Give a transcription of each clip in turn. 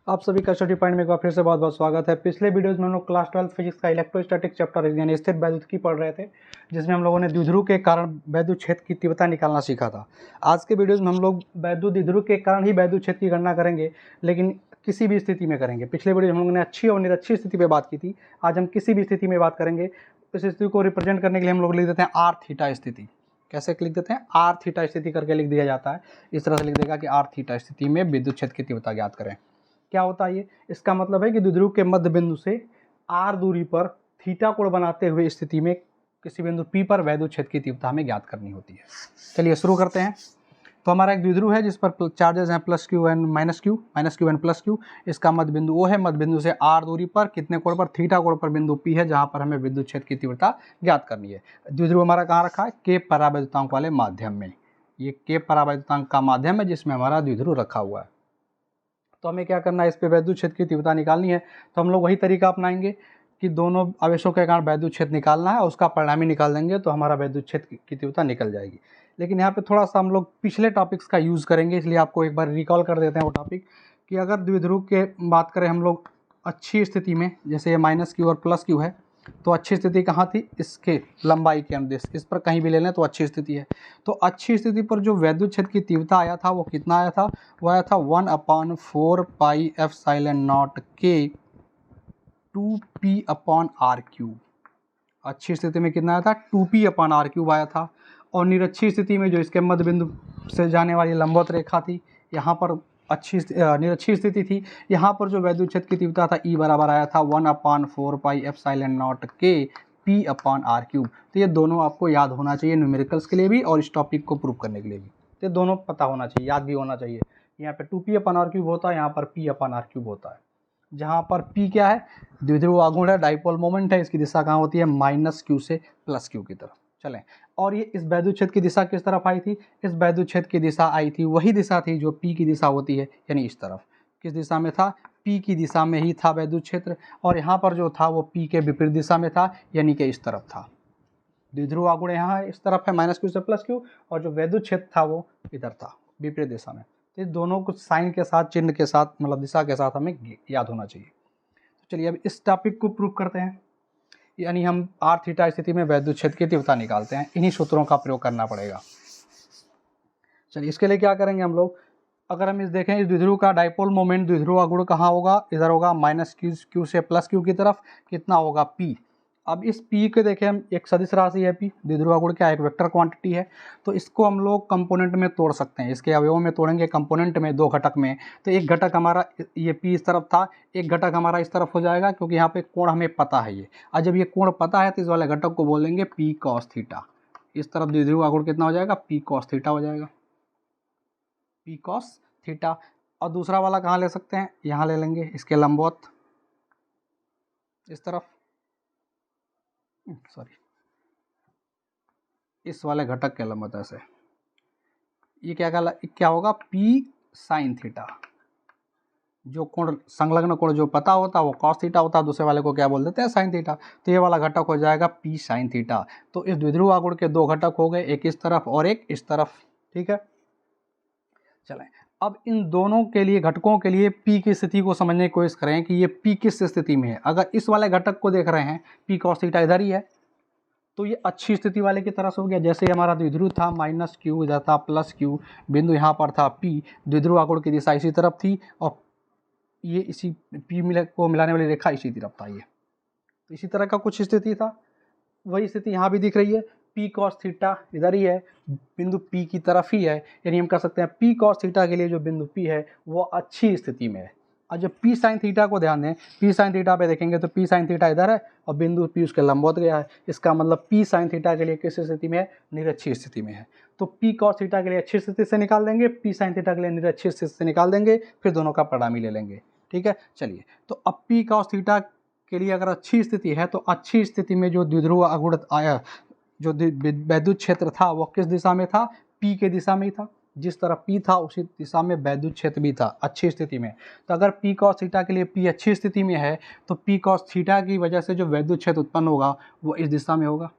आप सभी का स्टडी पॉइंट में एक बार फिर से बहुत बहुत स्वागत है। पिछले वीडियोस में हम लोग क्लास 12 फिजिक्स का इलेक्ट्रोस्टैटिक चैप्टर यानी स्थिर वैद्युत की पढ़ रहे थे, जिसमें हम लोगों ने द्विध्रुव के कारण वैद्युत क्षेत्र की तीव्रता निकालना सीखा था। आज के वीडियोस में हम लोग वैद्युत द्विध्रुव के कारण ही वैद्युत क्षेत्र की गणना करेंगे, लेकिन किसी भी स्थिति में करेंगे। पिछले वीडियो में हम लोगों ने अच्छी और निरक्षी स्थिति पर बात की थी, आज हम किसी भी स्थिति में बात करेंगे। इस स्थिति को रिप्रेजेंट करने के लिए हम लोग लिख देते हैं आर थीटा स्थिति। कैसे लिख देते हैं? आर थीटा स्थिति करके लिख दिया जाता है। इस तरह से लिख देगा कि आर थीटा स्थिति में विद्युत क्षेत्र की तीव्रता ज्ञात करें। क्या होता है ये? इसका मतलब है कि द्विध्रुव के मध्य बिंदु से आर दूरी पर थीटा कोण बनाते हुए स्थिति में किसी बिंदु P पर वैद्युत क्षेत्र की तीव्रता हमें ज्ञात करनी होती है। चलिए शुरू करते हैं। तो हमारा एक द्विध्रुव है जिस पर चार्जेस हैं plus Q and minus Q and plus Q. इसका मध्य बिंदु O है। मध्य बिंदु से आर दूरी पर कितने कोण पर? थीटा कोण पर बिंदु P है, जहां पर हमें विद्युत क्षेत्र की तीव्रता ज्ञात करनी है। द्विध्रुव हमारा कहाँ रखा है? K परावैद्युतांक वाले माध्यम में। ये K परावैद्युतांक का माध्यम है जिसमें हमारा द्विध्रुव रखा हुआ है। तो हमें क्या करना है? इस पे वैद्युत क्षेत्र की तीव्रता निकालनी है। तो हम लोग वही तरीका अपनाएंगे कि दोनों आवेशों के कारण वैद्युत क्षेत्र निकालना है, उसका परिणामी निकाल देंगे तो हमारा वैद्युत क्षेत्र की तीव्रता निकल जाएगी। लेकिन यहाँ पे थोड़ा सा हम लोग पिछले टॉपिक्स का यूज़ करेंगे, इसलिए आपको एक बार रिकॉल कर देते हैं वो टॉपिक कि अगर द्विध्रुव के बात करें हम लोग अच्छी स्थिति में, जैसे ये माइनस क्यू और प्लस क्यू है, तो अच्छी स्थिति कहाँ थी? इसके लंबाई के अनुदेश, इस पर कहीं भी ले लें तो अच्छी स्थिति है। तो अच्छी स्थिति पर जो वैद्युत क्षेत्र की तीव्रता आया था वो कितना आया था? वो आया था 1/4 पाई एप्सिलॉन नॉट के 2p/r³। अच्छी स्थिति में कितना आया था? 2p/r³ आया था। और निरक्षी स्थिति में जो इसके मध्य बिंदु से जाने वाली लंबवत रेखा थी, यहाँ पर निरक्षी स्थिति थी, यहाँ पर जो वैद्युत क्षेत्र की तीव्रता था E बराबर आया था 1/4 पाई एप्सिलॉन नॉट के p/r³। तो ये दोनों आपको याद होना चाहिए न्यूमेरिकल्स के लिए भी और इस टॉपिक को प्रूव करने के लिए भी। तो दोनों पता होना चाहिए, याद भी होना चाहिए। यहाँ पे 2p/r³ होता है, यहाँ पर p/r³ होता है। जहाँ पर p क्या है? द्विध्रुव आघूर्ण है, डाइपोल मोमेंट है। इसकी दिशा कहाँ होती है? -q से +q की तरफ। चलें, और ये इस वैद्युत क्षेत्र की दिशा किस तरफ आई थी? इस वैद्युत क्षेत्र की दिशा आई थी, वही दिशा थी जो P की दिशा होती है, यानी इस तरफ। किस दिशा में था? P की दिशा में ही था वैद्युत क्षेत्र। और यहाँ पर जो था वो P के विपरीत दिशा में था, यानी कि इस तरफ था। द्विध्रुव आघूर्ण यहाँ इस तरफ है -q से +q, और जो वैद्युत क्षेत्र था वो इधर था, विपरीत दिशा में। तो इस दोनों को साइन के साथ, चिन्ह के साथ, मतलब दिशा के साथ हमें याद होना चाहिए। तो चलिए अब इस टॉपिक को प्रूव करते हैं, यानी हम आर थीटा स्थिति में वैद्युत क्षेत्र की तीव्रता निकालते हैं। इन्हीं सूत्रों का प्रयोग करना पड़ेगा। चलिए इसके लिए क्या करेंगे हम लोग? अगर हम इस देखें, इस द्विध्रुव का डाइपोल मोमेंट, द्विध्रुव आघूर्ण कहाँ होगा? इधर होगा, -q से +q की तरफ। कितना होगा? p। अब इस p के देखें हम, एक सदिश राशि है p, द्विध्रुव आघूर्ण क्या है? एक वेक्टर क्वांटिटी है। तो इसको हम लोग कंपोनेंट में तोड़ सकते हैं, इसके अवयवों में तोड़ेंगे, कंपोनेंट में, दो घटक में। तो एक घटक हमारा ये p इस तरफ था, एक घटक हमारा इस तरफ हो जाएगा, क्योंकि यहाँ पे कोण हमें पता है ये। और जब ये कोण पता है तो इस वाले घटक को बोलेंगे p cos थीटा। इस तरफ द्विध्रुव आघूर्ण कितना हो जाएगा? p cos थीटा हो जाएगा, p cos थीटा। और दूसरा वाला कहाँ ले सकते हैं? यहाँ ले लेंगे, इसके लंबवत इस तरफ, सॉरी, इस वाले घटक के लंबवत ऐसे। ये क्या होगा? p sin theta. जो कोण, संलग्न कोण जो पता होता है वो cos थीटा होता है, दूसरे वाले को क्या बोल देते हैं? sin theta. तो ये वाला घटक हो जाएगा p sin थीटा। तो इस द्विध्रुव आघूर्ण के दो घटक हो गए, एक इस तरफ और एक इस तरफ। ठीक है, चलें अब इन दोनों के लिए, घटकों के लिए P की स्थिति को समझने की कोशिश करें कि ये P किस स्थिति में है। अगर इस वाले घटक को देख रहे हैं, P cos थीटा इधर ही है, तो ये अच्छी स्थिति वाले की तरह से हो गया। जैसे हमारा द्विध्रुव था, -q इधर था, +q, बिंदु यहाँ पर था P, द्विध्रुव आघूर्ण की दिशा इसी तरफ थी, और ये इसी P को मिलाने वाली रेखा इसी तरफ था। ये तो इसी तरह का कुछ स्थिति था, वही स्थिति यहाँ भी दिख रही है। P cos थीटा इधर ही है, बिंदु P की तरफ ही है, यानी हम कह सकते हैं P cos थीटा के लिए जो बिंदु P है वो अच्छी स्थिति में है। और जब P sin थीटा को ध्यान दें, P sin थीटा पे देखेंगे तो P sin थीटा इधर है और बिंदु P उसके लंबवत गया है। इसका मतलब P sin थीटा के लिए किस स्थिति में है? निरक्षी स्थिति में है। तो P cos थीटा के लिए अच्छी स्थिति से निकाल देंगे, P sin थीटा के लिए निरक्षी स्थिति से निकाल देंगे, फिर दोनों का परिणामी ले लेंगे। ठीक है, चलिए तो अब P cos थीटा के लिए अगर अच्छी स्थिति है, तो अच्छी स्थिति में जो द्विध्रुव आघूर्ण आया, जो वैद्युत क्षेत्र था वो किस दिशा में था? P के दिशा में ही था। जिस तरफ P था उसी दिशा में वैद्युत क्षेत्र भी था, अच्छी स्थिति में। तो अगर P cos थीटा के लिए P अच्छी स्थिति में है, तो P cos थीटा की वजह से जो वैद्युत क्षेत्र उत्पन्न होगा वो इस दिशा में होगा।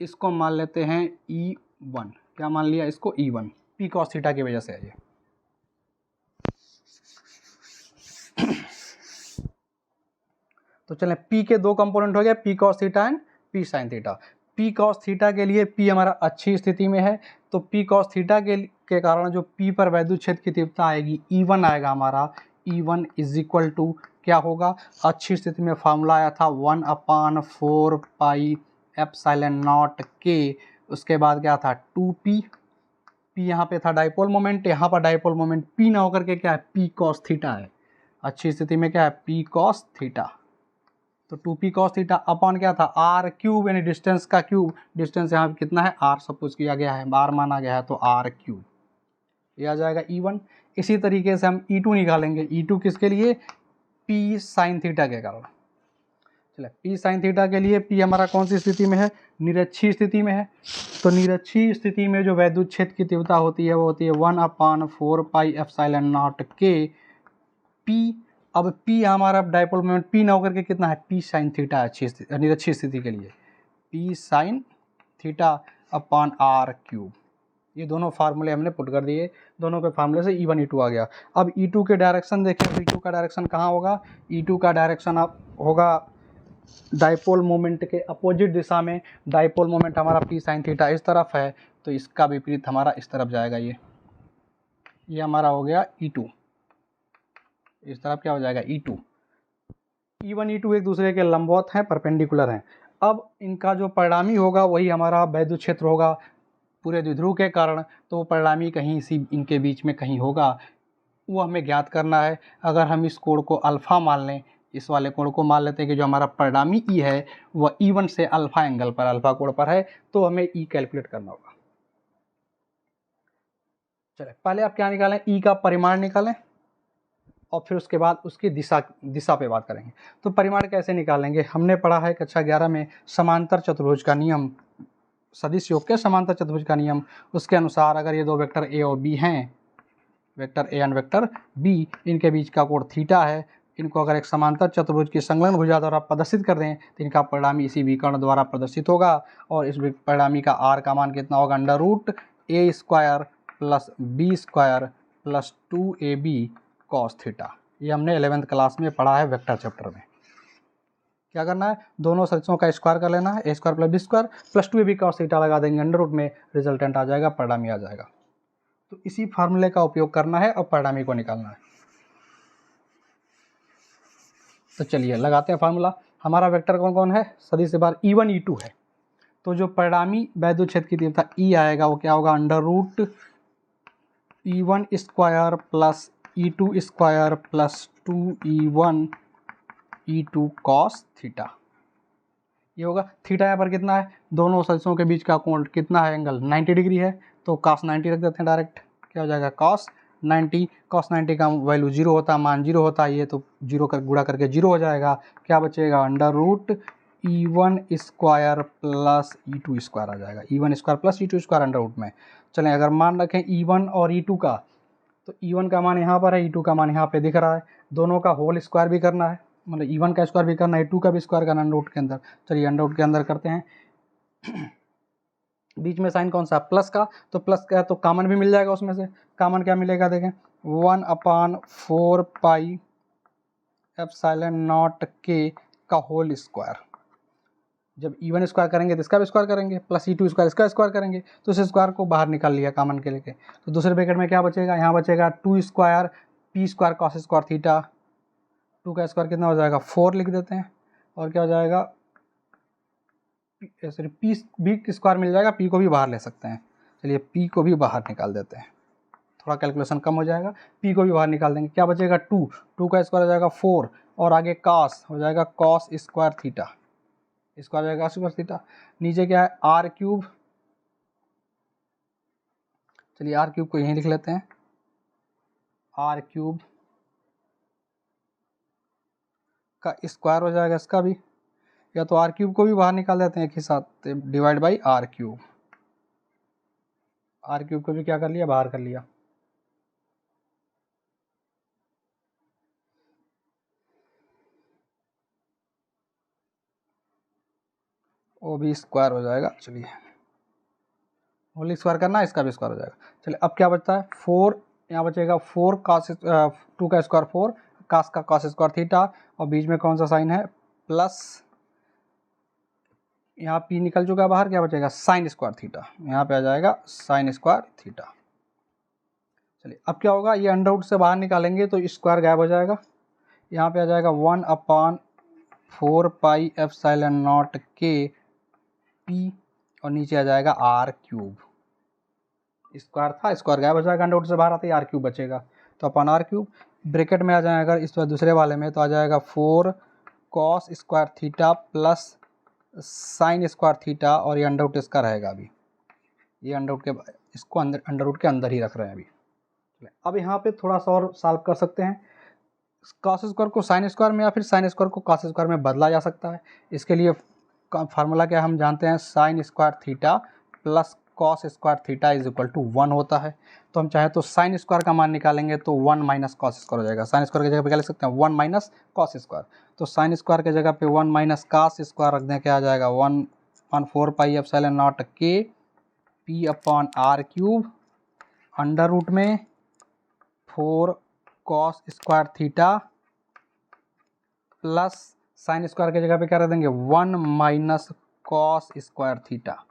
इसको मान लेते हैं E1। क्या मान लिया इसको? E1, P cos थीटा की वजह से है ये। तो चलें पी के दो कंपोनेंट हो गए, P cos theta and P sine theta. P cos theta के लिए पी हमारा अच्छी स्थिति में है, तो पी कॉस थीटा के कारण जो पी पर वैद्युत क्षेत्र की तीव्रता आएगी E1 आएगा हमारा। E1 इज इक्वल टू क्या होगा, अच्छी स्थिति में फार्मूला आया था 1/4 पाई एप्सिलॉन नॉट के, उसके बाद क्या था 2p। p यहाँ पे था डाइपोल मोमेंट, यहाँ पर डाइपोल मोमेंट p ना होकर के क्या है p cos थीटा है। अच्छी स्थिति में क्या है p cos थीटा, तो 2p cos थीटा अपॉन क्या था r क्यूब, यानी डिस्टेंस का क्यूब। डिस्टेंस यहाँ पे कितना है r सपोज किया गया है, r माना गया है, तो r क्यूब ये आ जाएगा E1। इसी तरीके से हम E2 निकालेंगे। E2 किसके लिए, p साइन थीटा के कारण। चले p साइन थीटा के लिए p हमारा कौन सी स्थिति में है, निरक्षीय स्थिति में है। तो निरक्षीय स्थिति में जो वैद्युत क्षेत्र की तीव्रता होती है वो होती है 1/4 पाई एप्सिलॉन नॉट के p। अब p हमारा डाइपोल मोमेंट p ना होकर के कितना है p साइन थीटा, अच्छी निरक्षीय स्थिति के लिए p sine theta upon r cube. ये दोनों फार्मूले हमने पुट कर दिए, दोनों के फार्मूले से E1 E2 आ गया। अब E2 के डायरेक्शन देखें, E2 का डायरेक्शन कहाँ होगा, E2 का डायरेक्शन अब होगा डाइपोल मोमेंट के अपोजिट दिशा में। डाइपोल मोमेंट हमारा p साइन थीटा इस तरफ है, तो इसका विपरीत हमारा इस तरफ जाएगा। ये हमारा हो गया E2, इस तरफ क्या हो जाएगा E2। E1 E2 एक दूसरे के लंबवत हैं, परपेंडिकुलर हैं। अब इनका जो परिणामी होगा वही हमारा वैद्युत क्षेत्र होगा पूरे द्विध्रुव के कारण, तो वो परिणामी कहीं इसी इनके बीच में कहीं होगा, वो हमें ज्ञात करना है। अगर हम इस कोण को अल्फ़ा मान लें, इस वाले कोण को मान लेते हैं कि जो हमारा परिणामी E है वह E1 से अल्फ़ा एंगल पर, अल्फ़ा कोण पर है, तो हमें E कैलकुलेट करना होगा। चले पहले आप क्या निकालें, E का परिमाण निकालें और फिर उसके बाद उसकी दिशा पे बात करेंगे। तो परिमाण कैसे निकालेंगे, हमने पढ़ा है कक्षा 11 में समांतर चतुर्भुज का नियम, सदिश योग के समांतर चतुर्भुज का नियम। उसके अनुसार अगर ये दो वेक्टर A और B हैं, vector A and vector B, इनके बीच का कोण थीटा है, इनको अगर एक समांतर चतुर्भुज की संलग्न भुजा द्वारा प्रदर्शित कर दें तो इनका परिणामी इसी विकर्ण द्वारा प्रदर्शित होगा। और इस परिणामी का r का मान कितना होगा, √a² + b² + 2ab cos theta. ये हमने 11th क्लास में पढ़ा है वेक्टर चैप्टर में। क्या करना है, दोनों सदिशों का स्क्वायर कर लेना है, a² + b² + 2ab cos theta लगा देंगे, अंडर रूट में रिजल्टेंट आ जाएगा, परिणामी आ जाएगा। तो इसी फार्मूले का उपयोग करना है और परिणामी को निकालना है। तो चलिए लगाते हैं फार्मूला। हमारा वेक्टर कौन कौन है, सदिश बार E1 E2 है, तो जो परिणामी वैद्युत क्षेत्र की तीव्रता E आएगा वो क्या होगा, √E1² + E2² + 2E1 E2 cos theta. ये होगा, थीटा यहाँ पर कितना है, दोनों सदिशों के बीच का कोण कितना है, एंगल 90 डिग्री है, तो cos 90 रख देते हैं डायरेक्ट। क्या हो जाएगा cos 90, cos 90 का वैल्यू 0 होता है, मान 0 होता है, ये तो 0 कर गुणा करके 0 हो जाएगा। क्या बचेगा, √E1² + E2² आ जाएगा, E1² + E2² अंडर रूट में। चलें अगर मान रखें E1 और E2 का, तो E1 का मान यहाँ पर है, E2 का मान यहाँ पे दिख रहा है, दोनों का होल स्क्वायर भी करना है, मतलब E1 का स्क्वायर भी करना है, E2 का भी स्क्वायर करना है अंडर रूट के अंदर। चलिए अंडर रूट के अंदर करते हैं। बीच में साइन कौन सा, प्लस का, तो प्लस का तो कॉमन भी मिल जाएगा उसमें से। कॉमन क्या मिलेगा, देखें 1/4 पाई एप्सिलॉन नॉट के का होल स्क्वायर। जब E1² करेंगे तो इसका भी स्क्वायर करेंगे, प्लस E2² इसका स्क्वायर करेंगे, तो इस स्क्वायर को बाहर निकाल लिया कॉमन के लेके। तो दूसरे ब्रैकेट में क्या बचेगा, यहाँ बचेगा 2² p² cos² थीटा। 2 का स्क्वायर कितना हो जाएगा, 4 लिख देते हैं, और क्या हो जाएगा, सॉरी p भी स्क्वायर मिल जाएगा, p को भी बाहर ले सकते हैं। चलिए p को भी बाहर निकाल देते हैं, थोड़ा कैलकुलेशन कम हो जाएगा, p को भी बाहर निकाल देंगे। क्या बचेगा, 2 का स्क्वायर हो जाएगा 4, और आगे cos हो जाएगा cos² थीटा, स्क्वायर हो जाएगा cos² थीटा। नीचे क्या है, r³, चलिए r³ को यहीं लिख लेते हैं, r³ का स्क्वायर हो जाएगा इसका भी, या तो r³ को भी बाहर निकाल देते हैं एक ही साथ, डिवाइड बाई r³। r³ को भी क्या कर लिया, बाहर कर लिया। वो भी स्क्वायर हो जाएगा। चलिए होल स्क्वायर करना है, इसका भी स्क्वायर हो जाएगा। चलिए अब क्या बचता है, 4 यहाँ बचेगा, 4 cos 2 का स्क्वायर 4 cos का cos² थीटा, और बीच में कौन सा साइन है, प्लस यहाँ पी निकल चुका है बाहर, क्या बचेगा साइन स्क्वायर थीटा, यहाँ पे आ जाएगा साइन स्क्वायर थीटा। चलिए अब क्या होगा, ये अंडर रूट से बाहर निकालेंगे तो स्क्वायर गायब हो जाएगा, यहाँ पे आ जाएगा 1/4 पाई एप्सिलॉन नॉट के पी और नीचे आ जाएगा आर क्यूब। स्क्वायर था, स्क्वायर गायब हो जाएगा, अंडर रूट से बाहर आते ही आर क्यूब बचेगा, तो अपन आर क्यूब ब्रैकेट में आ जाएगा। इस दूसरे वाले में तो आ जाएगा 4 cos square theta plus sine square theta, और ये अंडर रूट इसका रहेगा अभी, ये अंडर रूट के, इसको अंडर रूट के अंदर ही रख रहे हैं अभी। अब यहाँ पे थोड़ा सा और सॉल्व कर सकते हैं, कॉस स्क्वायर को साइन स्क्वायर में या फिर साइन स्क्वायर को कॉस स्क्वायर में बदला जा सकता है। इसके लिए फार्मूला क्या हम जानते हैं, sine square theta plus cos square theta is equal to 1 होता है। तो हम चाहे तो साइन स्क्वायर का मान निकालेंगे तो 1 माइनस कॉस स्क्वायर हो जाएगा। साइन स्क्वायर की जगह पे क्या लिख सकते हैं 1 माइनस कॉस स्क्वायर, तो साइन स्क्वायर की जगह पे 1 माइनस कॉस स्क्वायर रख दें, क्या आ जाएगा 1/4 पाई एप्सिलॉन नॉट के P upon R cube under root में 4 cos square theta plus sine square की जगह पे क्या रख देंगे 1 माइनस कॉस स्क्वायर थीटा,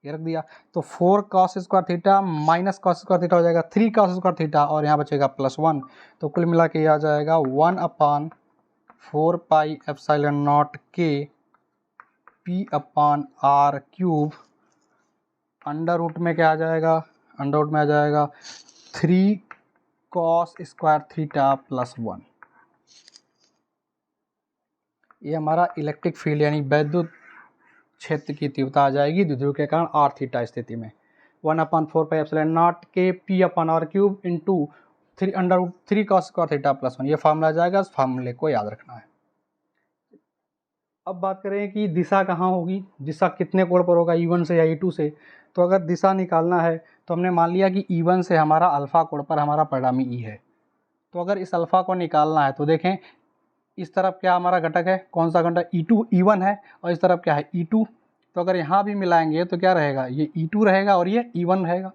ये रख दिया। तो 4 cos square theta minus cos square theta हो जाएगा 3 कॉस स्क्वायर थीटा, और यहाँ बचेगा +1, तो कुल मिला के ये आ जाएगा 1/4 पाई एप्सिलॉन नॉट के P upon R cube under root में क्या आ जाएगा, अंडर रूट में आ जाएगा 3 कॉस स्क्वायर थीटा प्लस 1। ये हमारा इलेक्ट्रिक फील्ड यानी वैद्युत क्षेत्र की तीव्रता आ जाएगी द्विध्रुव के कारण आर थीटा स्थिति में 1/4 पाई एप्सिलॉन नॉट के P upon R cube into 3 cos square theta plus 1, ये फार्मूला आ जाएगा, इस फार्मूले को याद रखना है। अब बात करें कि दिशा कहाँ होगी, दिशा कितने कोण पर होगा, E1 से या E2 से। तो अगर दिशा निकालना है तो हमने मान लिया कि E1 से हमारा अल्फा कोण पर हमारा परिणामी E है, तो अगर इस अल्फा को निकालना है तो देखें इस तरफ क्या हमारा घटक है, कौन सा घटक E1 है, और इस तरफ क्या है E2। तो अगर यहाँ भी मिलाएंगे तो क्या रहेगा, ये E2 रहेगा और ये E1 रहेगा।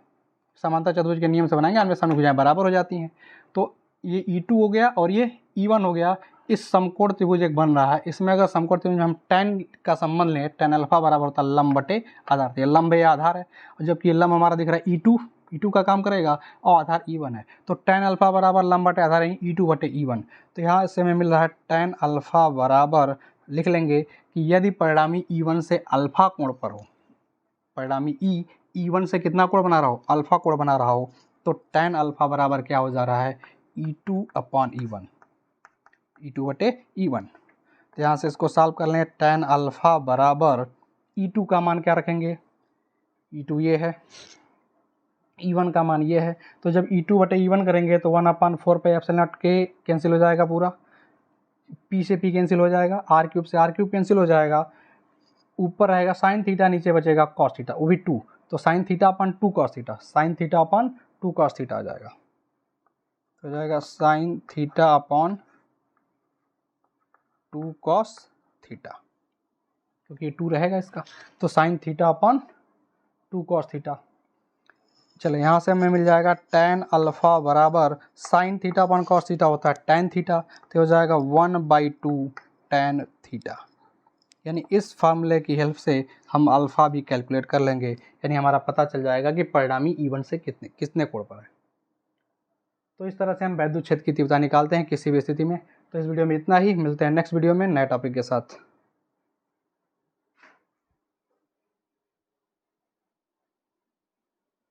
समांतर चतुर्भुज के नियम से बनाएंगे, आमने सामने भुजाएं बराबर हो जाती हैं, तो ये E2 हो गया और ये E1 हो गया। इस समकोण त्रिभुज एक बन रहा है, इसमें अगर समकोण त्रिभुज में हम tan का संबंध लें, tan अल्फा बराबर होता है लंब बटे आधार, तो ये लंब या आधार है, और जबकि ये लंब हमारा दिख रहा है E2 का काम करेगा और आधार E1 है, तो tan अल्फा बराबर लंब बटे आधार E2 बटे E1। तो यहाँ से हमें मिल रहा है tan अल्फा बराबर, लिख लेंगे कि यदि परिणामी E1 से अल्फा कोण पर हो, परिणामी E1 से कितना कोण बना रहा हो, अल्फा कोण बना रहा हो, तो tan अल्फा बराबर क्या हो जा रहा है E2 अपॉन E1, E2 बटे E1। तो यहाँ से इसको सॉल्व कर लें, tan अल्फा बराबर E2 का मान क्या रखेंगे, E2 ये है, E1 का मान ये है, तो जब E2 बटे E1 करेंगे तो 1/4 पाई एप्सिलॉन नॉट के कैंसिल हो जाएगा पूरा, P से P कैंसिल हो जाएगा, आर क्यूब से आर क्यूब कैंसिल हो जाएगा, ऊपर रहेगा साइन थीटा, नीचे बचेगा कॉस थीटा, वो भी 2, तो साइन थीटा अपन 2 कॉस थीटा, साइन थीटा अपन 2 कॉस थीटा आ जाएगा, तो हो जाएगा sine theta upon 2 cos theta, क्योंकि 2 रहेगा इसका, तो sine theta upon 2 cos theta. चलो यहाँ से हमें मिल जाएगा tan अल्फा बराबर sine theta upon cos theta होता है tan थीटा, तो हो जाएगा 1/2 tan थीटा। यानी इस फार्मूले की हेल्प से हम अल्फ़ा भी कैलकुलेट कर लेंगे, यानी हमारा पता चल जाएगा कि परिणामी E1 से कितने कोण पर है। तो इस तरह से हम वैद्युत क्षेत्र की तीव्रता निकालते हैं किसी भी स्थिति में। तो इस वीडियो में इतना ही, मिलते हैं नेक्स्ट वीडियो में नए टॉपिक के साथ।